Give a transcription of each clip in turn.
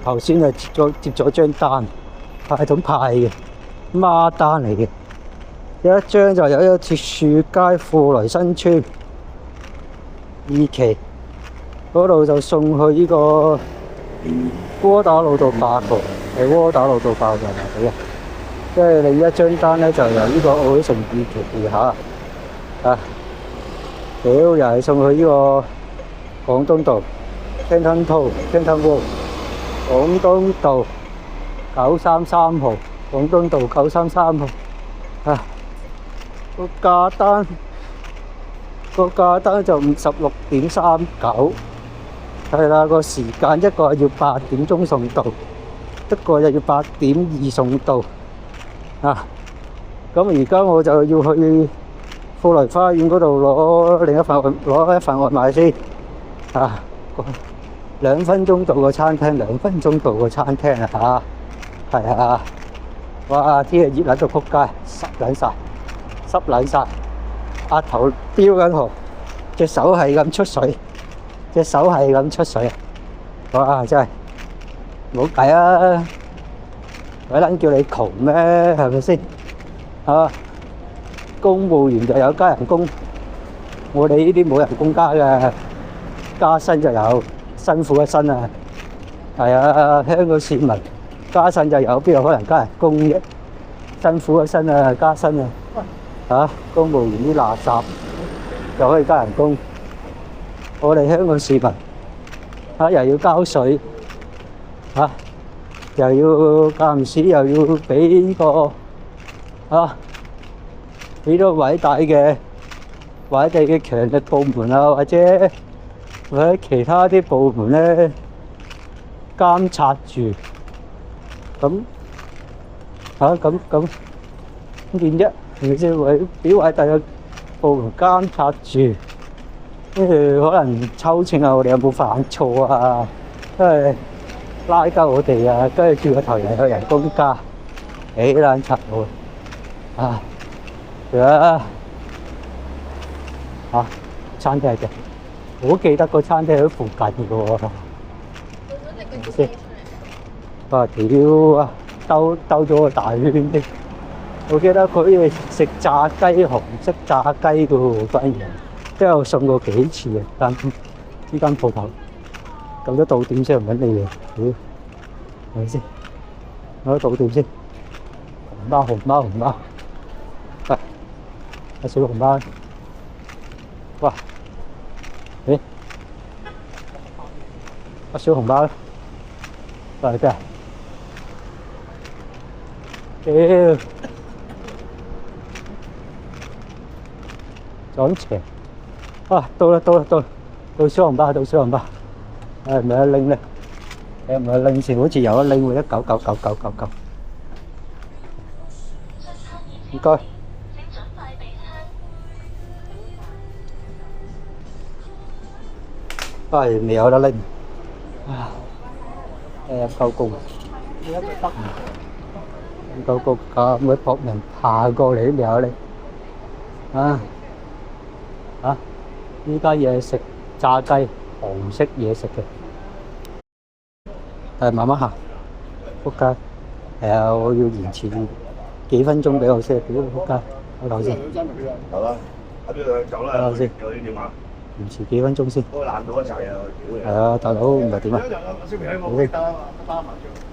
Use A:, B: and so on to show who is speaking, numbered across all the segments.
A: 頭先啊接咗張單，系統派嘅孖單嚟嘅，有一張就有一個鐵樹街富來新村2期嗰度就送去呢個窩打老道8號，係窩打老道8號入嚟嘅。即係另一張單咧就由呢個奧喜城2期地下啊，又係送去呢個廣東道Canton Road 廣東道933號，廣東道933號啊，個價單就56.39，係啦，個時間一個係要8點鐘送到，一個又要8點2送到啊。咁而家我就要去富來花園嗰度攞一份外賣先啊。2分鐘到個餐廳，2分鐘到個餐廳啊嚇，係啊！哇，天氣熱撚到仆街，濕撚晒，額頭飆緊汗，隻手係咁出水，哇！真係冇計啊！鬼撚叫你窮咩？係咪先？啊！公務員就有加人工，我哋呢啲冇人工加嘅，加薪就有。辛苦一身啊！係啊，香港市民加薪就有，邊有可能加人工啫？辛苦一身啊，加薪啊！嚇，公務員啲垃圾又可以加人工，我哋香港市民嚇又要交稅嚇，又要間唔時又要俾呢個嚇，俾到偉大嘅強力部門啊，或者其他啲部門咧監察住，咁點啫？係咪先？為俾偉大嘅部門監察住，跟住可能抽秤下我哋有冇犯錯啊，跟住拉鳩我哋啊，跟住叫個頭人有人工加，幾撚柒喎！啊，餐廳嘅。我記得個餐廳喺附近嘅喎，係咪先？哇！屌啊，兜咗個大圈添。我記得佢食炸雞，韓式炸雞嘅喎，反而都有送過幾次嘅。但呢間鋪頭咁多到點先唔揾你嘅，屌係咪先？攞到點先？紅包，喂，有小紅包，哇！誒，個小紅包咧，嚟邊啊？屌，撞邪！啊，到小紅包，係咪一拎咧？唔係拎時好似有一拎喎，1999999。唔該。未有得拎啊！夠工，夠工咁咪搏命爬過嚟都未有拎啊！依家嘢食炸雞，韓式嘢食嘅，慢慢行，仆街！係啊，我要延遲幾分鐘俾我先，屌仆街！我頭先，走啦，走先。延遲幾分鐘先。爛到一齊啊！係啊，大佬唔係點啊？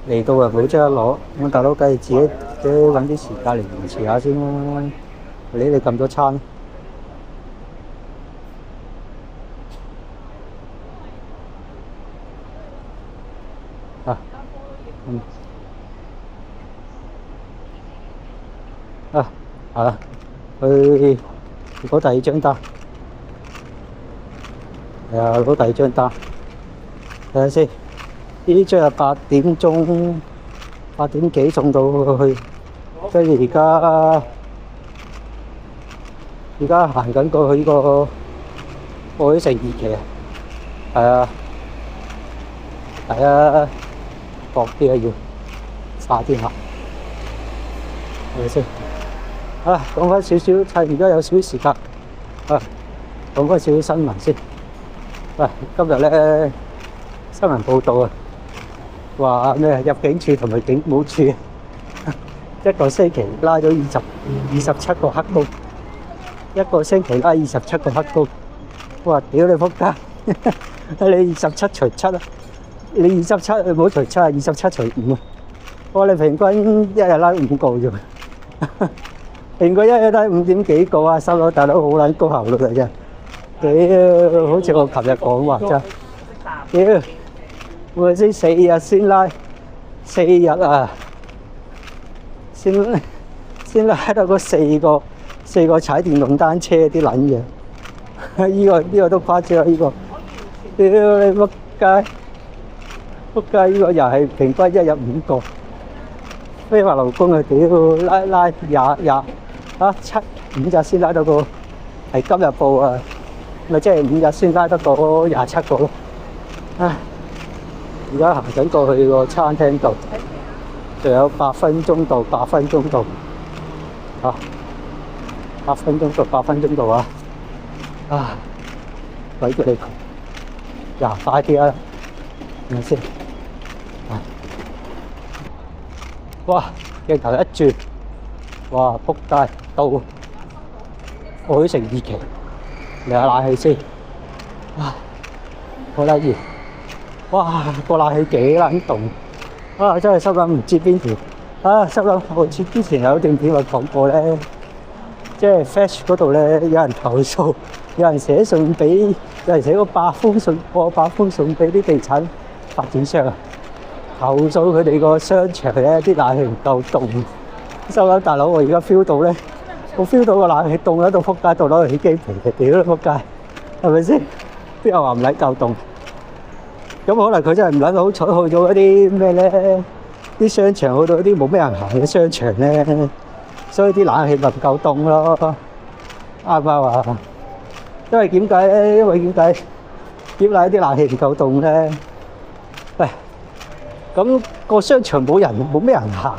A: 嚟到啊，冇即刻攞。咁大佬梗係自己揾啲時間嚟延遲下先啦。你咁多餐。係啦，去攞第二張單。係啊，攞第二張單，睇下先。呢張係8點鐘，8點幾送到去，跟住而家行緊過去呢個奧喜城2期啊。係啊，薄啲啊，要快啲行，係咪先？講翻少少，趁而家有少少時間，講翻少少新聞先。今日咧新聞報道啊，話咩入境處同埋警務處一個星期拉咗27個黑工，一個星期拉27個黑工。哇！屌你仆街！你27除7啊？你27唔好除7啊，27除5啊！我哋平均一日拉5個啫，平均一日拉5點幾個啊！收樓大佬好撚高效率嚟啫。屌，好似我琴日講話啫。屌，我先4日先拉4日啊，先拉到嗰4個踩電動單車啲撚嘢。呢個都誇張，呢個屌你仆街！仆街！呢個又係平均一日5個非法勞工啊！屌拉5日先拉到個係今日報啊！咪即係5日先拉得到27個咯。唉，而家行緊過去個餐廳度，仲有8分鐘到8分鐘到啊！8分鐘到8分鐘到啊！啊！鬼叫你呀，快啲啊！係咪先？哇！鏡頭一轉，哇！仆街到愛城2期，嚟下冷氣先。啊！好得意！哇！個冷氣幾撚凍啊！真係心諗唔知邊條啊！心諗我之前有段片話講過咧，即係 Flash 嗰度咧有人投訴。有人寫信俾，有人寫過8封信俾啲地產發展商啊，投訴佢哋個商場咧啲冷氣唔夠凍。收緊大佬，我而家 feel 到咧，我 feel 到個冷氣凍喺度撲街度攞嚟起機皮嘅，屌你撲街，係咪先？邊有話唔撚夠凍？咁可能佢真係唔撚好彩去咗嗰啲咩咧？啲商場去到啲冇咩人行嘅商場咧，所以啲冷氣咪唔夠凍咯，啱唔啱啊？因為點解咧？因為點解啲冷氣唔夠凍咧？喂，咁個商場冇咩人行，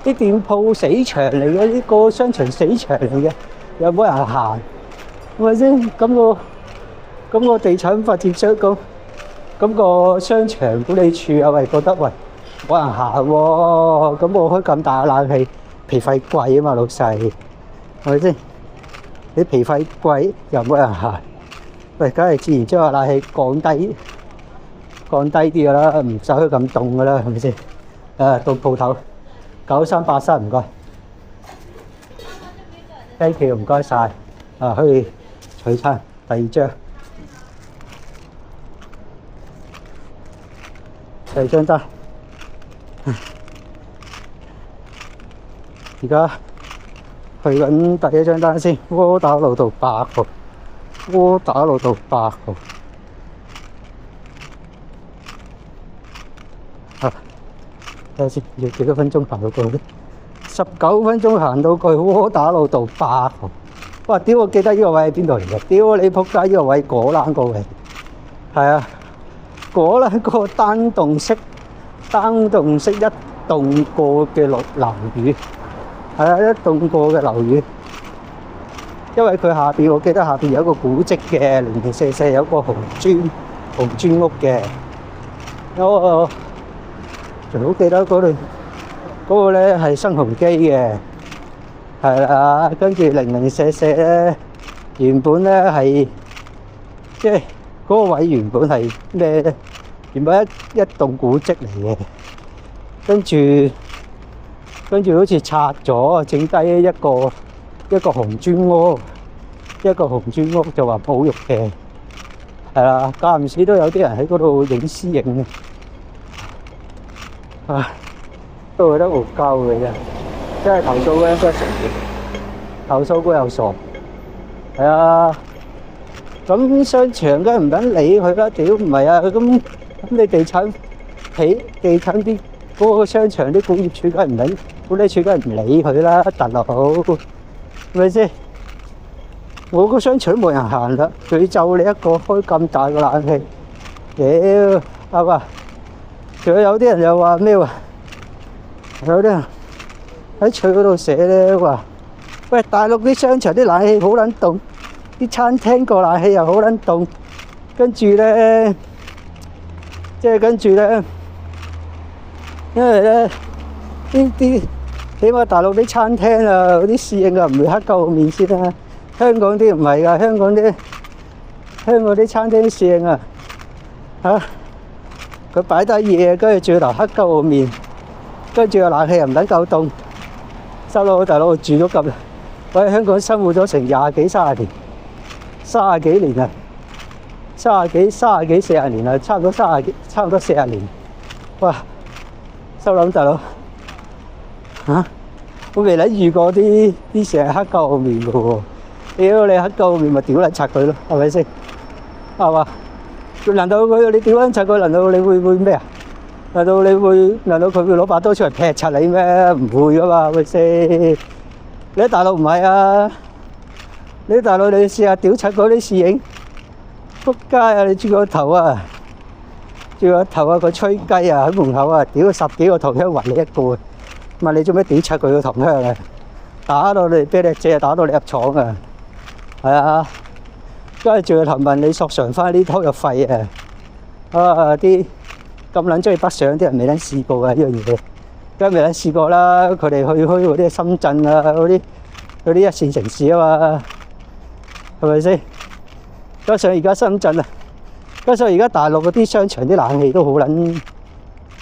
A: 啲店鋪死場嚟嘅，呢個商場死場嚟嘅，又冇人行，係咪先？咁個地產發展商咁個商場管理處又係覺得喂冇人行喎，咁我開咁大嘅冷氣，皮費貴啊嘛，老細，係咪先？你皮費貴又冇人行，喂，梗係自然將個冷氣降低啲噶啦，唔使咁凍噶啦，係咪先？到鋪頭9383唔該 ，thank you 唔該晒，可以取餐第2張，第2張單，而家。去緊第1張單先，窩打老道8號，窩打老道8號。睇下先，要幾多分鐘行到過去咧？19分鐘行到過去窩打老道8號。哇！屌，我記得呢個位喺邊度嚟嘅？屌你仆街！呢個位果欄個位，係啊，果欄個單棟式一棟過嘅樓宇。係啊，一棟過嘅樓宇，因為佢下邊，我記得下邊有一個古蹟嘅，零零舍舍有個紅磚屋嘅。我仲好記得嗰個咧係新鴻基嘅，係啦。跟住零零舍舍咧，原本咧係即係嗰個位原本係咩咧？原本一棟古蹟嚟嘅，跟住好似拆咗，整低一個紅磚屋，就話保育嘅，係啦。間唔時都有啲人喺嗰度影私影嘅，都覺得戇鳩嘅啫，真係投訴嗰陣真係傻嘅，投訴嗰又傻，係啊。咁商場梗係唔等理佢啦，屌唔係啊？咁你地產啲嗰個商場啲管業處梗係唔理，管理處梗係唔理佢啦，大佬，係咪先？我個商場冇人行啦，佢就你一個開咁大個冷氣，屌係嘛？仲有啲人又話咩喎？有啲人喺佢嗰度寫咧話，喂，大陸啲商場啲冷氣好撚凍，啲餐廳個冷氣又好撚凍，跟住咧，因為咧啲起碼大陸啲餐廳啊，嗰啲侍應啊唔會黑鳩個面先啦。香港啲唔係㗎，香港啲餐廳侍應啊佢擺低嘢，跟住轉頭黑鳩個面，跟住個冷氣又唔等夠凍，收到大佬住咗咁，我喺香港生活咗成20幾30年，30幾年啊，30幾40年啦，差唔多40年。哇！收諗大佬我未撚遇過啲成日黑鳩個面嘅喎，屌你黑鳩個面咪屌撚柒佢咯，係咪先？係嘛？難道你屌撚柒佢？難道你會咩啊？難道佢會攞把刀出嚟劈柒你咩？唔會噶嘛，係咪先？你喺大陸唔係啊？你喺大陸你試下屌柒嗰啲侍應，仆街啊！你轉個頭啊，佢吹雞啊喺門口啊，屌10幾個同鄉圍你一個，問你做咩屌柒佢個同鄉啊？打到你啤你隻，打到你入廠啊！係啊，跟住轉個頭問你索償翻呢偷入費啊！啲咁撚中意北上啲人未撚試過啊呢樣嘢，梗係未撚試過啦！佢哋去嗰啲深圳啊，嗰啲一線城市啊嘛，係咪先？加上而家深圳啊，加上而家大陸嗰啲商場啲冷氣都好撚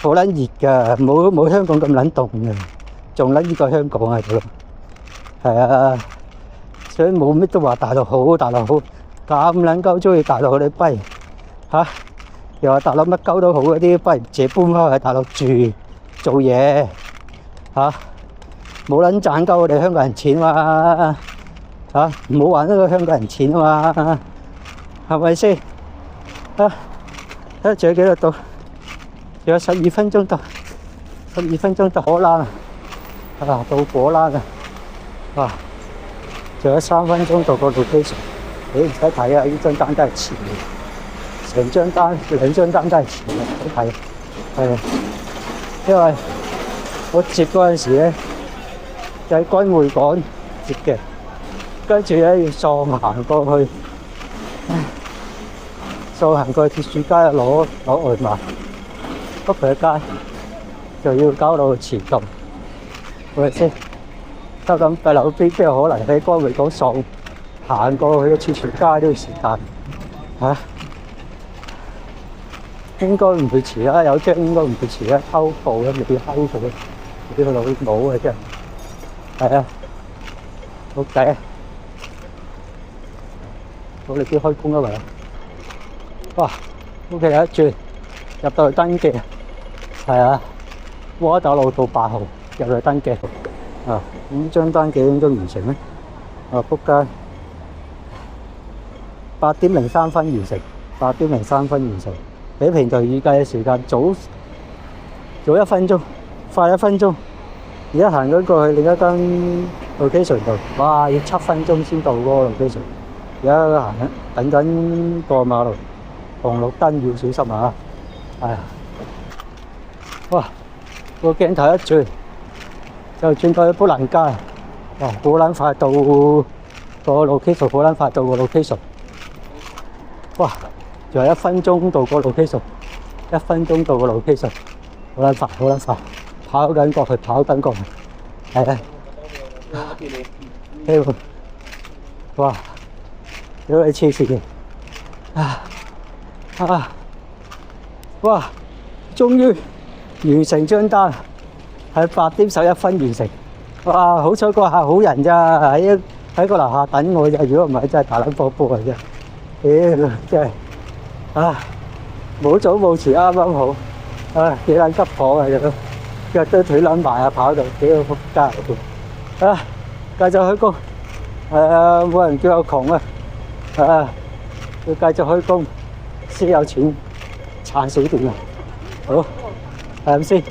A: 熱㗎，冇香港咁撚凍嘅，仲撚熱過香港喺度咯。係啊，所以冇乜都話大陸好，咁撚鳩中意大陸嗰啲跛嚇。又話大陸乜鳩都好嗰啲，不如自己搬翻去大陸住做嘢嚇，冇撚賺鳩我哋香港人錢嘛嚇，唔好還得個香港人錢啊嘛，係咪先？睇下仲有幾多度？仲有12分鐘到，12分鐘到果欄啊！到果欄啊！哇！仲有3分鐘到個 location， 你唔使睇啊！呢張單都係前面。成張單2張單都係錢嘅，好睇係啊！因為我接嗰陣時咧，就喺君匯港接嘅，跟住咧要喪行過去，喪行過去鐵樹街攞外賣，北佢街就要交到前度，係咪先？就咁大樓邊有可能喺君匯港喪行過去個鐵樹街都要時間嚇？應該唔會遲啦，有張應該唔會遲啦，偷步啦，未必偷步啦，俾佢老母啊真係啊，好計啊！我哋先開工啦，咪哇 ，OK 啊，轉入到去登記，係啊，窩打老道8號入去登記啊，咁張單幾點鐘完成咧？仆街，8點03分完成，8點03分完成。比平台預計嘅時間早1分鐘，快1分鐘。而家行咗過去另一間 location 度，哇！要7分鐘先到嗰個 location。而家行緊等緊過馬路，紅綠燈要小心啊！係哇，個鏡頭一轉就轉到去砵蘭街，哇！好撚快到個 location，好撚快到個 location。哇！仲有1分鐘到個 location，1分鐘到個 location，好撚快，跑緊過去，係啊！哇！屌你黐線嘅！哇！終於完成張單，喺8點11分完成。哇！好彩個客好人咋，喺個樓下等我咋，如果唔係真係大撚波波嚟啫。屌真係〜冇早冇遲啱啱好，幾撚急火啊！腳都斷撚埋啊，跑到幾個仆街嚟嘅，繼續開工，冇人叫我窮啊，要繼續開工先有錢撐死點啊！好，係咁先。